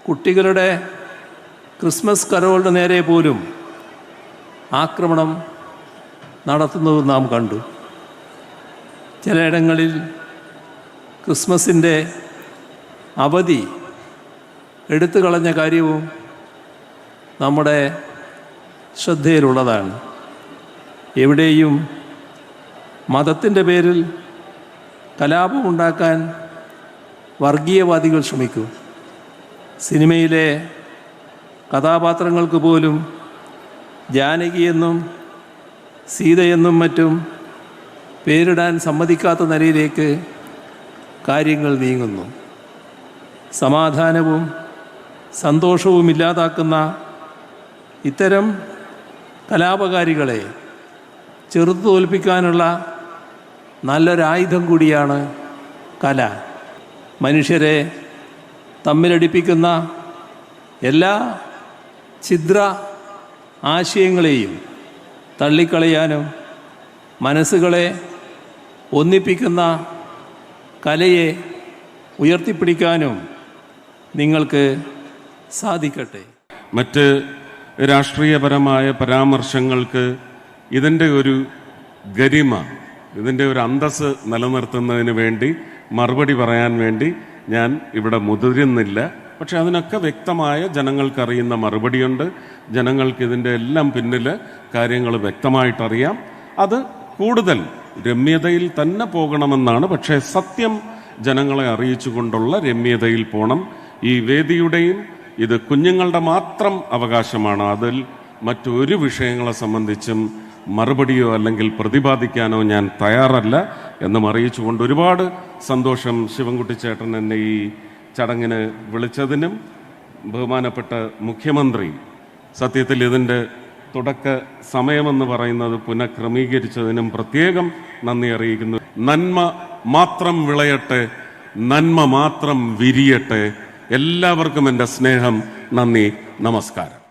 കുട്ടികളുടെ ക്രിസ്മസ് കരോളിന് നേരെ പോലും ആക്രമണം നടത്തുന്നത് നാം കണ്ടു. ചിലയിടങ്ങളിൽ ക്രിസ്മസിൻ്റെ അവധി എടുത്തു കളഞ്ഞ കാര്യവും നമ്മുടെ ശ്രദ്ധയിലുള്ളതാണ്. എവിടെയും മതത്തിൻ്റെ പേരിൽ കലാപമുണ്ടാക്കാൻ വർഗീയവാദികൾ ശ്രമിക്കും. സിനിമയിലെ കഥാപാത്രങ്ങൾക്ക് പോലും ജാനകിയെന്നും സീതയെന്നും മറ്റും പേരിടാൻ സമ്മതിക്കാത്ത നിലയിലേക്ക് കാര്യങ്ങൾ നീങ്ങുന്നു. സമാധാനവും സന്തോഷവും ഇല്ലാതാക്കുന്ന ഇത്തരം കലാപകാരികളെ ചെറുത്തു തോൽപ്പിക്കാനുള്ള നല്ലൊരായുധം കൂടിയാണ് കല. മനുഷ്യരെ തമ്മിലടിപ്പിക്കുന്ന എല്ലാ ഛിദ്ര ആശയങ്ങളെയും തള്ളിക്കളയാനും മനസ്സുകളെ ഒന്നിപ്പിക്കുന്ന കലയെ ഉയർത്തിപ്പിടിക്കാനും നിങ്ങൾക്ക് സാധിക്കട്ടെ. മറ്റ് രാഷ്ട്രീയപരമായ പരാമർശങ്ങൾക്ക് ഇതിൻ്റെ ഒരു ഗരിമ, ഇതിൻ്റെ ഒരു അന്തസ്സ് നിലനിർത്തുന്നതിന് വേണ്ടി മറുപടി പറയാൻ വേണ്ടി ഞാൻ ഇവിടെ മുതിരുന്നില്ല. പക്ഷെ അതിനൊക്കെ വ്യക്തമായ ജനങ്ങൾക്കറിയുന്ന മറുപടിയുണ്ട്. ജനങ്ങൾക്ക് ഇതിൻ്റെ എല്ലാം പിന്നിൽ കാര്യങ്ങൾ വ്യക്തമായിട്ടറിയാം. അത് കൂടുതൽ രമ്യതയിൽ തന്നെ പോകണമെന്നാണ്. പക്ഷേ സത്യം ജനങ്ങളെ അറിയിച്ചുകൊണ്ടുള്ള രമ്യതയിൽ പോകണം. ഈ വേദിയുടെയും ഇത് കുഞ്ഞുങ്ങളുടെ മാത്രം അവകാശമാണ്. അതിൽ മറ്റൊരു വിഷയങ്ങളെ സംബന്ധിച്ചും മറുപടിയോ അല്ലെങ്കിൽ പ്രതിപാദിക്കാനോ ഞാൻ തയ്യാറല്ല എന്നും അറിയിച്ചുകൊണ്ട് ഒരുപാട് സന്തോഷം ശിവൻകുട്ടി ചേട്ടൻ എന്നെ ഈ ചടങ്ങിന് വിളിച്ചതിനും ബഹുമാനപ്പെട്ട മുഖ്യമന്ത്രി സത്യത്തിൽ ഇതിൻ്റെ തുടക്ക സമയമെന്ന് പറയുന്നത് പുനഃക്രമീകരിച്ചതിനും പ്രത്യേകം നന്ദി അറിയിക്കുന്നു. നന്മ മാത്രം വിളയട്ടെ, നന്മ മാത്രം വിരിയട്ടെ. എല്ലാവർക്കും എൻ്റെ സ്നേഹം, നന്ദി, നമസ്കാരം.